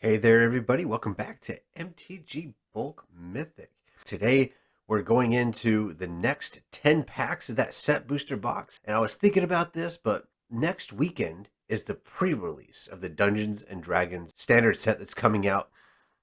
Hey there, everybody. Welcome back to MTG Bulk Mythic. Today, we're going into the next 10 packs of that set booster box. And I was thinking about this, but next weekend is the pre-release of the Dungeons and Dragons standard set that's coming out.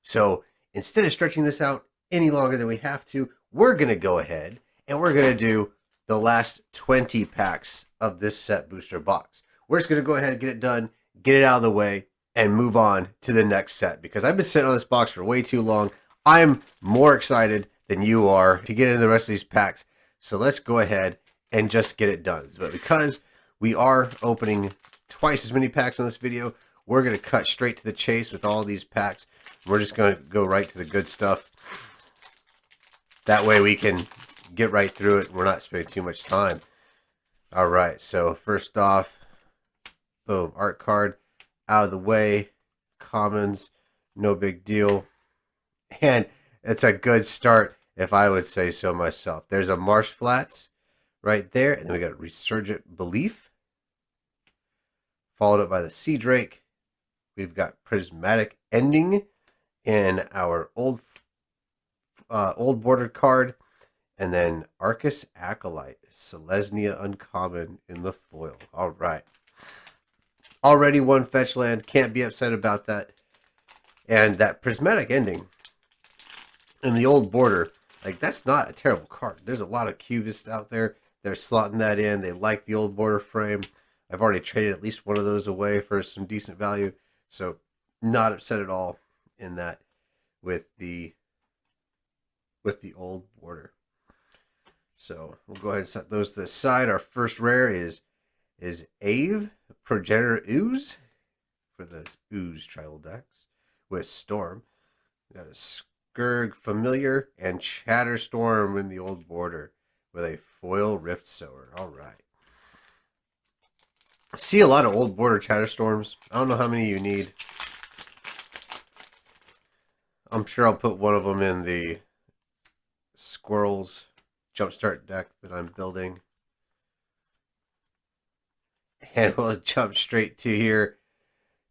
So instead of stretching this out any longer than we have to, we're going to go ahead and we're going to do the last 20 packs of this set booster box. We're just going to go ahead and get it done, get it out of the way, and move on to the next set because I've been sitting on this box for way too long. I'm more excited than you are to get into the rest of these packs. So let's go ahead and just get it done. But because we are opening twice as many packs on this video, we're going to cut straight to the chase with all these packs. We're just going to go right to the good stuff. That way we can get right through it. We're not spending too much time. All right, so first off, boom, art card out of the way. Commons, no big deal. And it's a good start, if I would say so myself. There's a Marsh Flats right there. And then we got Resurgent Belief, followed up by the Sea Drake. We've got Prismatic Ending in our old bordered card. And then Arcus Acolyte, Selesnya Uncommon in the foil. All right. Already one fetch land. Can't be upset about that. And that Prismatic Ending in the old border, like, that's not a terrible card. There's a lot of cubists out there. They're slotting that in. They like the old border frame. I've already traded at least one of those away for some decent value. So not upset at all in that with the old border. So we'll go ahead and set those to the side. Our first rare is Ave, Progenitor Ooze for the Ooze tribal decks with Storm. We got a Skurg Familiar and Chatterstorm in the old border with a foil Rift Sower. All right. I see a lot of old border Chatterstorms. I don't know how many you need. I'm sure I'll put one of them in the Squirrels Jumpstart deck that I'm building. And we'll jump straight to here.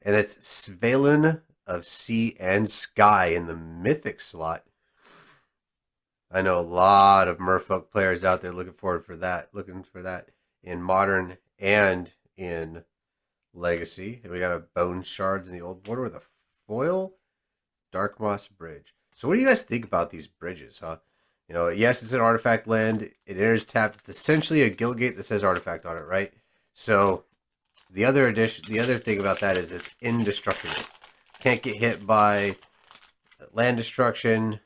And it's Svalin of Sea and Sky in the Mythic slot. I know a lot of Merfolk players out there looking for that in Modern and in Legacy. And we got a Bone Shards in the old border with a foil Dark Moss Bridge. So what do you guys think about these bridges, huh? You know, yes, it's an artifact land. It enters tapped. It's essentially a Guildgate that says artifact on it, right? So the other thing about that is it's indestructible. Can't get hit by land destruction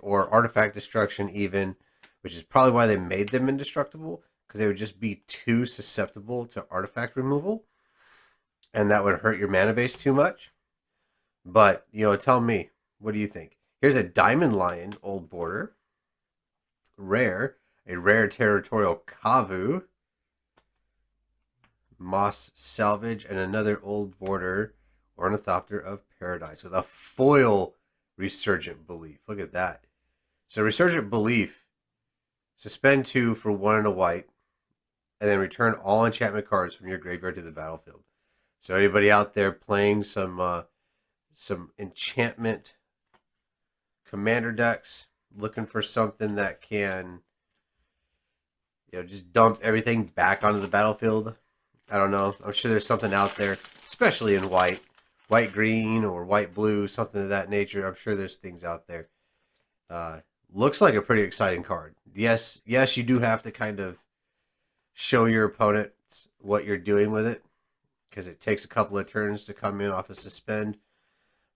or artifact destruction even, which is probably why they made them indestructible, because they would just be too susceptible to artifact removal, and that would hurt your mana base too much. But, you know, tell me, what do you think? Here's a Diamond Lion old border. Rare. A rare territorial Kavu. Moss Salvage, and another old border Ornithopter of Paradise with a foil Resurgent Belief. Look at that. So Resurgent Belief, suspend 2 for 1 and a white, and then return all enchantment cards from your graveyard to the battlefield. So anybody out there playing some enchantment commander decks, looking for something that can, you know, just dump everything back onto the battlefield. I don't know. I'm sure there's something out there, especially in white green or white blue, something of that nature. I'm sure there's things out there. Looks like a pretty exciting card. Yes, you do have to kind of show your opponent what you're doing with it, because it takes a couple of turns to come in off a suspend.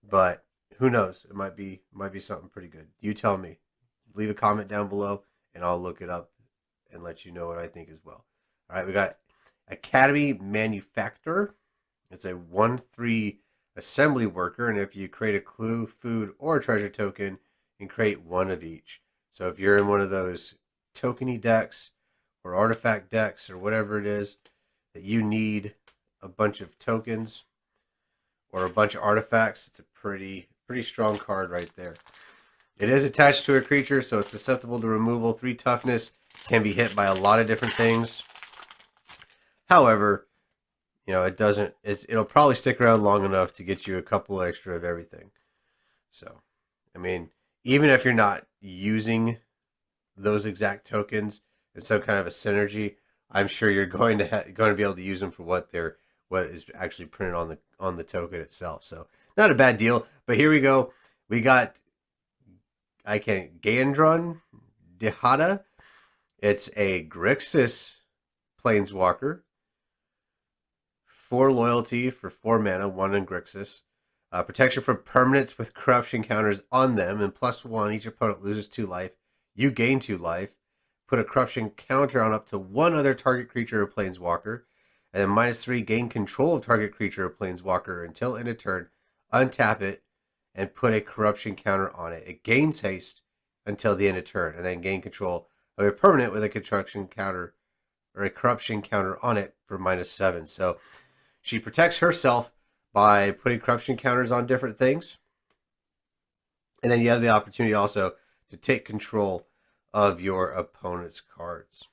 But who knows? It might be something pretty good. You tell me. Leave a comment down below, and I'll look it up and let you know what I think as well. All right, we got Academy Manufacturer. It's a 1/3 assembly worker, and if you create a clue, food, or treasure token, you can create one of each. So if you're in one of those tokeny decks or artifact decks or whatever it is that you need a bunch of tokens or a bunch of artifacts, it's a pretty strong card right there. It is attached to a creature, so it's susceptible to removal. 3 toughness, can be hit by a lot of different things. However, it doesn't. It'll probably stick around long enough to get you a couple extra of everything. So, I mean, even if you're not using those exact tokens in some kind of a synergy, I'm sure you're going to be able to use them for what is actually printed on the token itself. So, not a bad deal. But here we go. We got Gandron Dihada. It's a Grixis Planeswalker. 4 loyalty for 4 mana, 1 in Grixis. Protection from permanents with corruption counters on them, and +1, each opponent loses 2 life. You gain 2 life. Put a corruption counter on up to 1 other target creature or planeswalker. And then -3, gain control of target creature or planeswalker until end of turn. Untap it and put a corruption counter on it. It gains haste until the end of turn, and then gain control of a permanent with a construction counter or a corruption counter on it for -7. So she protects herself by putting corruption counters on different things. And then you have the opportunity also to take control of your opponent's cards.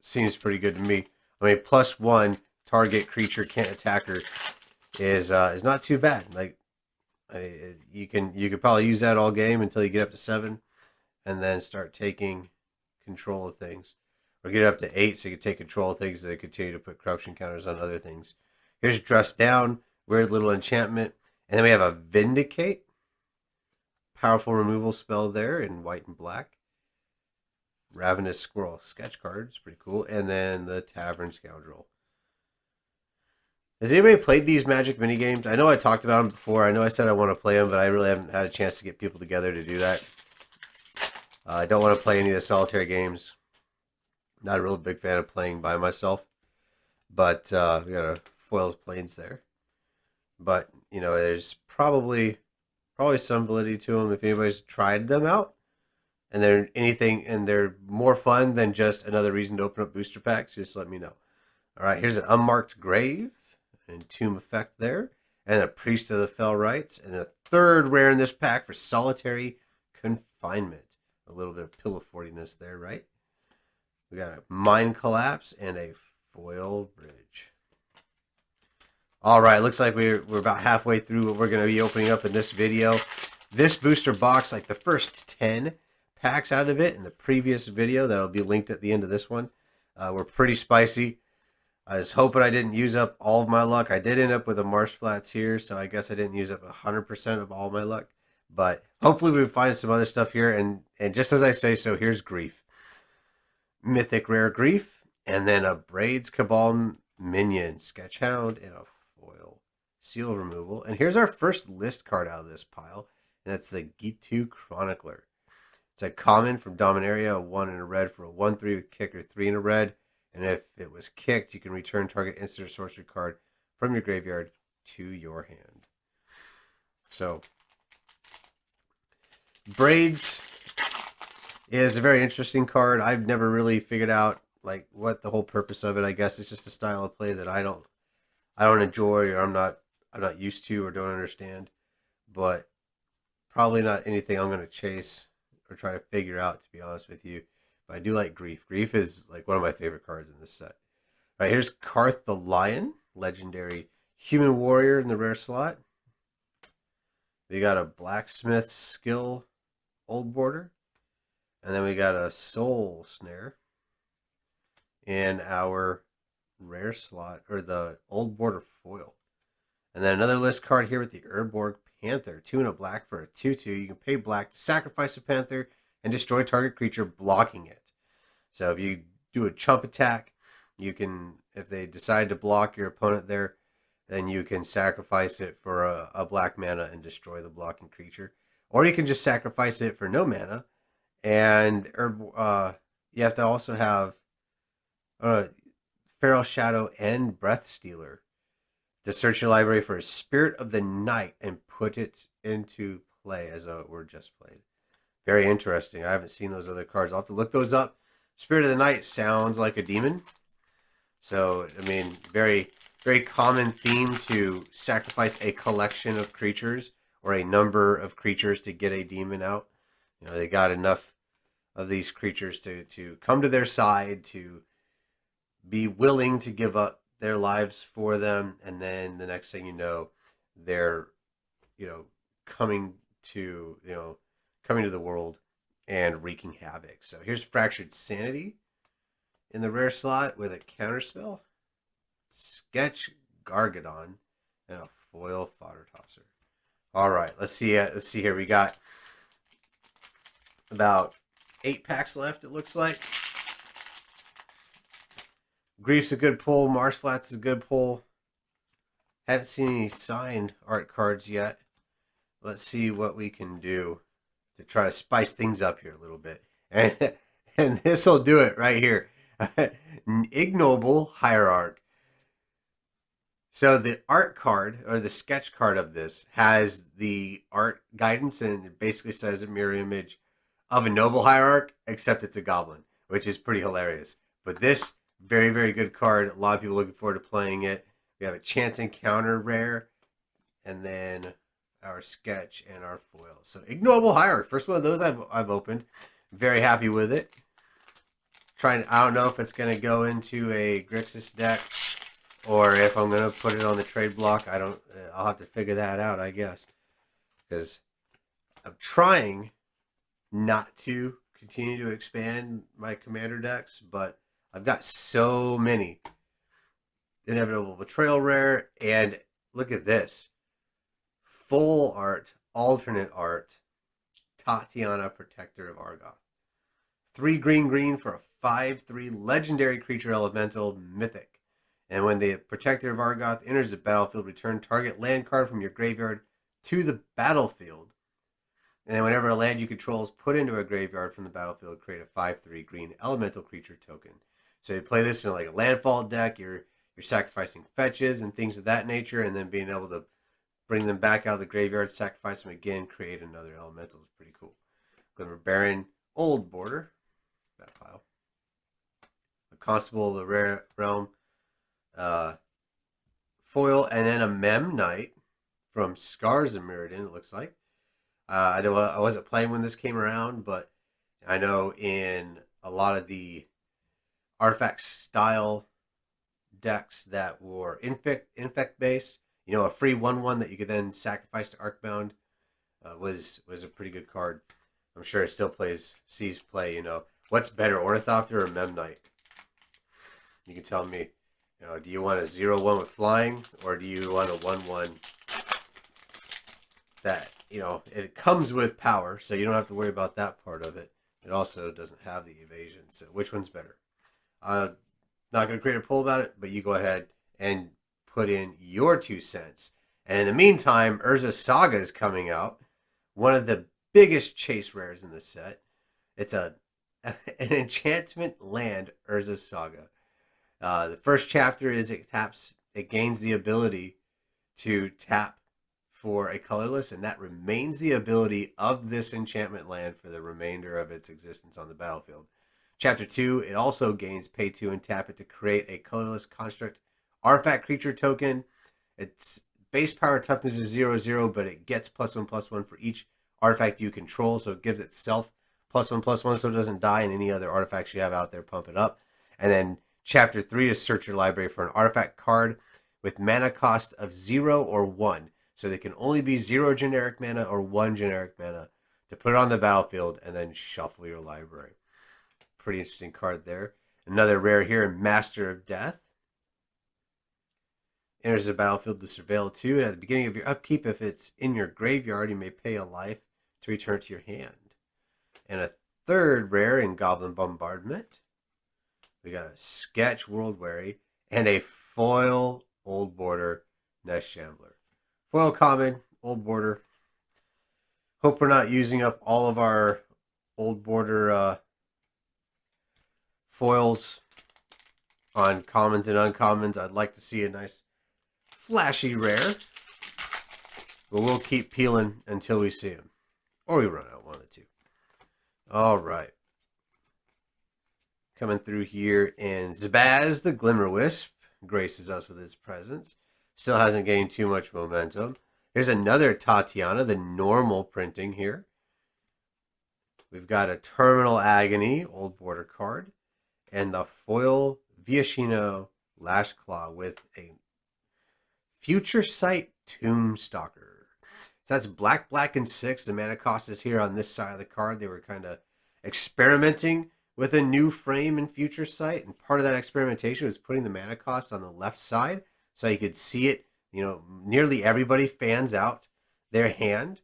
Seems pretty good to me. I mean, +1 target creature can't attack her is not too bad. Like you could probably use that all game until you get up to 7, and then start taking control of things, or get up to 8 so you can take control of things that continue to put corruption counters on other things. Here's Dress Down, weird little enchantment, and then we have a Vindicate, powerful removal spell there in white and black. Ravenous Squirrel sketch card, it's pretty cool, and then the Tavern Scoundrel. Has anybody played these Magic minigames? I know I talked about them before. I know I said I want to play them, but I really haven't had a chance to get people together to do that. I don't want to play any of the solitaire games. Not a real big fan of playing by myself. But we got a foils planes there. But, there's probably some validity to them if anybody's tried them out. And they're more fun than just another reason to open up booster packs. Just let me know. All right, here's an Unmarked Grave. Entomb effect there, and a Priest of the Fell Rites, and a third rare in this pack for Solitary Confinement. A little bit of pillow-fortiness there, right? We got a Mind Collapse and a Foil Bridge. All right, looks like we're about halfway through what we're going to be opening up in this video. This booster box, like the first 10 packs out of it in the previous video that'll be linked at the end of this one, were pretty spicy. I was hoping I didn't use up all of my luck. I did end up with a Marsh Flats here, so I guess I didn't use up 100% of all my luck. But hopefully we find some other stuff here. And just as I say so, here's Grief. Mythic Rare Grief, and then a Braids Cabal Minion, Sketchhound, and a foil seal removal. And here's our first list card out of this pile, and that's the Gitu Chronicler. It's a common from Dominaria, a 1 in a red for a 1/3 with kicker, 3 in a red. And if it was kicked, you can return target instant or sorcery card from your graveyard to your hand. So, Braids is a very interesting card. I've never really figured out like what the whole purpose of it. I guess it's just a style of play that I don't enjoy, or I'm not used to, or don't understand. But probably not anything I'm going to chase or try to figure out, to be honest with you. But I do like Grief. Grief is like one of my favorite cards in this set. All right, here's Karth the Lion, legendary human warrior in the rare slot. We got a Blacksmith Skill Old Border. And then we got a Soul Snare in our rare slot, or the Old Border foil. And then another list card here with the Urborg Panther. 2 and a black for a 2/2. You can pay black to sacrifice a Panther and destroy target creature blocking it. So if you do a chump attack, you can, if they decide to block your opponent there, then you can sacrifice it for a black mana and destroy the blocking creature. Or you can just sacrifice it for no mana, and you have to also have Feral Shadow and Breath Stealer to search your library for a Spirit of the Night and put it into play as though it were just played. Very interesting. I haven't seen those other cards. I'll have to look those up. Spirit of the Night sounds like a demon. So, I mean, very, very common theme to sacrifice a collection of creatures or a number of creatures to get a demon out. They got enough of these creatures to come to their side to be willing to give up their lives for them, and then the next thing you know, they're, you know, coming to, coming to the world and wreaking havoc. So here's Fractured Sanity in the rare slot with a counterspell, Sketch Gargadon, and a foil Fodder Tosser. All right, let's see. Let's see here. We got about 8 packs left. It looks like. Grief's a good pull. Marshflat's is a good pull. Haven't seen any signed art cards yet. Let's see what we can do to try to spice things up here a little bit. And this will do it right here. Ignoble Hierarch. So the art card, or the sketch card of this, has the art guidance, and it basically says a mirror image of a noble hierarch, except it's a goblin, which is pretty hilarious. But this, very, very good card. A lot of people looking forward to playing it. We have a chance encounter rare, and then our sketch and our foil. So Ignoble Hierarch, first one of those I've opened. Very happy with it. I don't know if it's going to go into a Grixis deck or if I'm going to put it on the trade block. I'll have to figure that out, I guess. Because I'm trying not to continue to expand my commander decks, but I've got so many. Inevitable Betrayal rare, and look at this. Full art, alternate art, Tatiana, Protector of Argoth. 3 green for a 5/3 legendary creature elemental mythic. And when the Protector of Argoth enters the battlefield, return target land card from your graveyard to the battlefield. And then whenever a land you control is put into a graveyard from the battlefield, create a 5/3 green elemental creature token. So you play this in like a landfall deck, you're sacrificing fetches and things of that nature, and then being able to bring them back out of the graveyard, sacrifice them again, create another elemental is pretty cool. Glimmer Baron, Old Border, that pile. A Constable of the Rare Realm, foil, and then a Mem Knight from Scars of Mirrodin, it looks like. I know I wasn't playing when this came around, but I know in a lot of the artifact style decks that were infect based, a free 1/1 that you could then sacrifice to Arcbound was a pretty good card. I'm sure it still sees play. What's better, Ornithopter or Mem Knight? You can tell me. Do you want a 0/1 with flying, or do you want a 1/1 that it comes with power, so you don't have to worry about that part of it. It also doesn't have the evasion. So which one's better? Not going to create a poll about it, but you go ahead and put in your 2 cents. And in the meantime, Urza Saga is coming out. One of the biggest chase rares in the set. It's an enchantment land Urza Saga. The first chapter is it gains the ability to tap for a colorless, and that remains the ability of this enchantment land for the remainder of its existence on the battlefield. Chapter 2, it also gains pay 2 and tap it to create a colorless construct artifact creature token. Its base power toughness is 0/0, but it gets +1/+1 for each artifact you control, so it gives itself +1/+1 so it doesn't die, and any other artifacts you have out there pump it up. And then Chapter 3 is search your library for an artifact card with mana cost of 0 or 1. So they can only be 0 generic mana or 1 generic mana to put it on the battlefield and then shuffle your library. Pretty interesting card there. Another rare here, Master of Death. Enters the battlefield to surveil 2, and at the beginning of your upkeep, if it's in your graveyard, you may pay a life to return it to your hand. And a third rare in Goblin Bombardment. We got a Sketch World Weary and a foil Old Border Nest Shambler. Foil common, Old Border. Hope we're not using up all of our Old Border foils on commons and uncommons. I'd like to see a nice flashy rare. But we'll keep peeling until we see them. Or we run out, one of the two. All right. Coming through here, and Zabaz the Glimmerwisp graces us with his presence. Still hasn't gained too much momentum. Here's another Tatiana, the normal printing here. We've got a Terminal Agony, Old Border card, and the foil Viashino Lashclaw with a Future Sight Tombstalker. So that's black, black, and 6. The mana cost is here on this side of the card. They were kind of experimenting with a new frame in Future Sight, and part of that experimentation was putting the mana cost on the left side so you could see it. You know, nearly everybody fans out their hand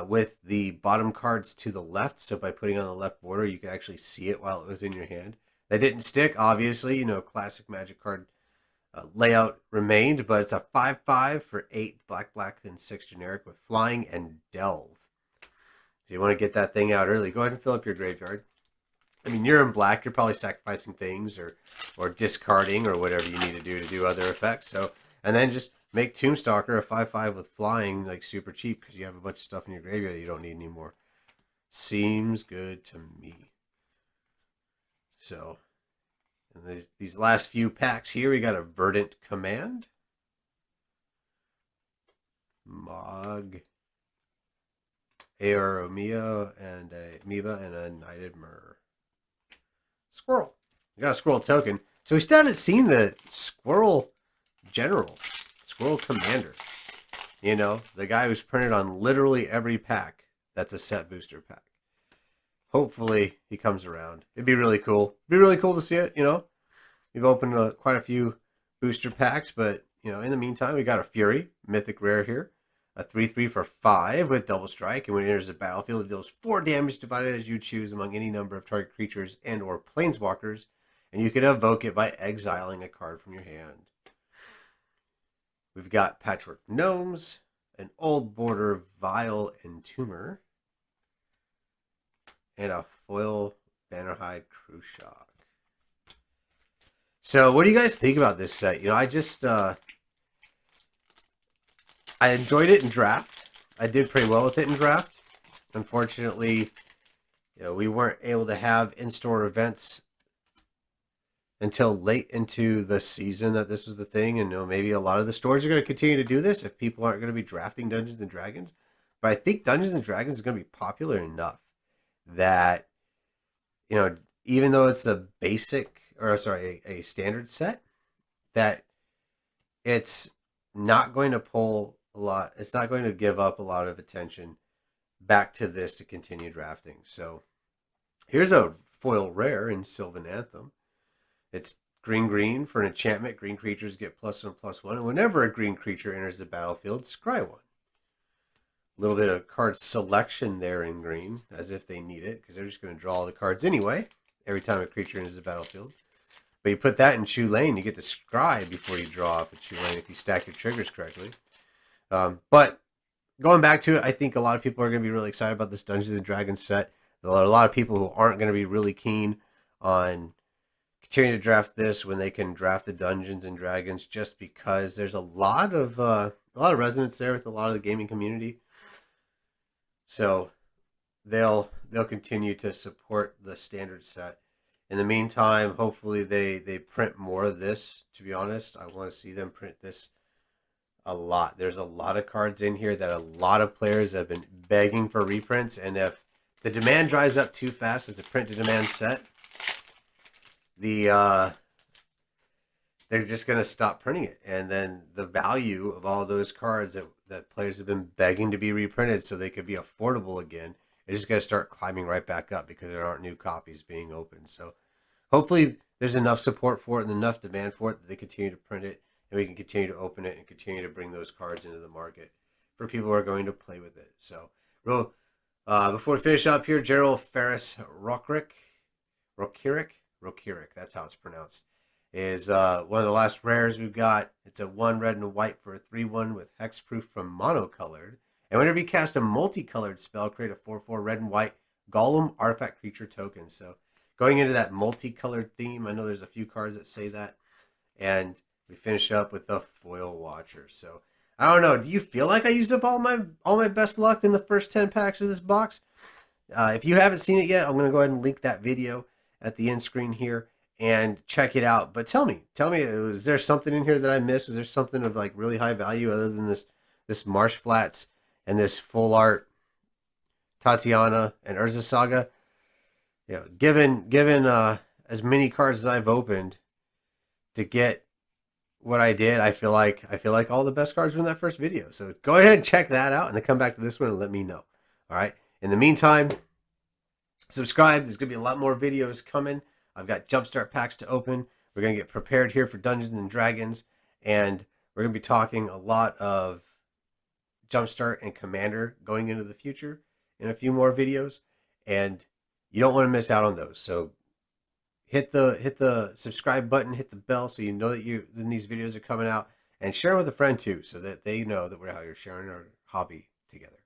with the bottom cards to the left. So by putting on the left border, you could actually see it while it was in your hand. That didn't stick, obviously. You know, classic Magic card layout remained, but it's a 5/5 for 8 black, black, and 6 generic with flying and delve. So you want to get that thing out early. Go ahead and fill up your graveyard. I mean, you're in black. You're probably sacrificing things or discarding or whatever you need to do other effects. So, and then just make Tombstalker a 5/5 with flying like super cheap because you have a bunch of stuff in your graveyard that you don't need anymore. Seems good to me. So, and these last few packs here, we got a Verdant Command, Mog, Aoromia, and a Amoeba, and a Knighted Myrrh. Squirrel. We got a Squirrel token. So we still haven't seen the Squirrel General, Squirrel Commander. You know, the guy who's printed on literally every pack that's a set booster pack. Hopefully he comes around. It'd be really cool. It'd be really cool to see it, you know. We've opened quite a few booster packs, but, you know, in the meantime, we got a Fury, mythic rare here. A 3/3 for 5 with double strike, and when it enters the battlefield, it deals 4 damage divided as you choose among any number of target creatures and or planeswalkers, and you can evoke it by exiling a card from your hand. We've got Patchwork Gnomes, an Old Border Vile Entomber, and a foil Bannerhide Cruciak. So what do you guys think about this set? You know, I enjoyed it in draft. I did pretty well with it in draft. Unfortunately, you know, we weren't able to have in-store events until late into the season that this was the thing. And, you know, maybe a lot of the stores are going to continue to do this if people aren't going to be drafting Dungeons and Dragons. But I think Dungeons and Dragons is going to be popular enough that, you know, even though it's a a standard set, that it's not going to pull a lot. It's not going to give up a lot of attention back to this to continue drafting. So here's a foil rare in Sylvan Anthem. It's green for an enchantment. Green creatures get +1/+1, and whenever a green creature enters the battlefield, scry 1. A little bit of card selection there in green, as if they need it, because they're just going to draw all the cards anyway every time a creature enters the battlefield. But you put that in Chew Lane, you get to scry before you draw off a Chew Lane if you stack your triggers correctly. But going back to it, I think a lot of people are going to be really excited about this Dungeons and Dragons set. There are a lot of people who aren't going to be really keen on continuing to draft this when they can draft the Dungeons and Dragons, just because there's a lot of resonance there with a lot of the gaming community. So they'll continue to support the standard set. In the meantime, hopefully they print more of this. To be honest, I want to see them print this a lot. There's a lot of cards in here that a lot of players have been begging for reprints, and if the demand dries up too fast as a print to demand set, they're just going to stop printing it, and then the value of all those cards that players have been begging to be reprinted so they could be affordable again, it's just going to start climbing right back up because there aren't new copies being opened. So hopefully there's enough support for it and enough demand for it that they continue to print it, and we can continue to open it and continue to bring those cards into the market for people who are going to play with it. So, before we finish up here, General Ferris Rokirik, that's how it's pronounced, is one of the last rares we've got. It's a 1 red and white for a 3/1 with hexproof from monocolored. And whenever you cast a multicolored spell, create a 4/4 red and white Golem artifact creature token. So going into that multicolored theme, I know there's a few cards that say that. And we finish up with the Foil Watcher. So I don't know. Do you feel like I used up all my best luck in the first 10 packs of this box? If you haven't seen it yet, I'm going to go ahead and link that video at the end screen here and check it out. But tell me, is there something in here that I missed? Is there something of like really high value other than this Marsh Flats and this full art Tatiana and Urza Saga? You know, given as many cards as I've opened to get what I did. I feel like all the best cards were in that first video. So go ahead and check that out and then come back to this one and let me know. All right. In the meantime, subscribe. There's going to be a lot more videos coming. I've got Jumpstart packs to open. We're going to get prepared here for Dungeons and Dragons, and we're going to be talking a lot of Jumpstart and Commander going into the future in a few more videos, and you don't want to miss out on those. So hit the subscribe button, hit the bell so you know that then these videos are coming out, and share with a friend too so that they know that we're out here sharing our hobby together.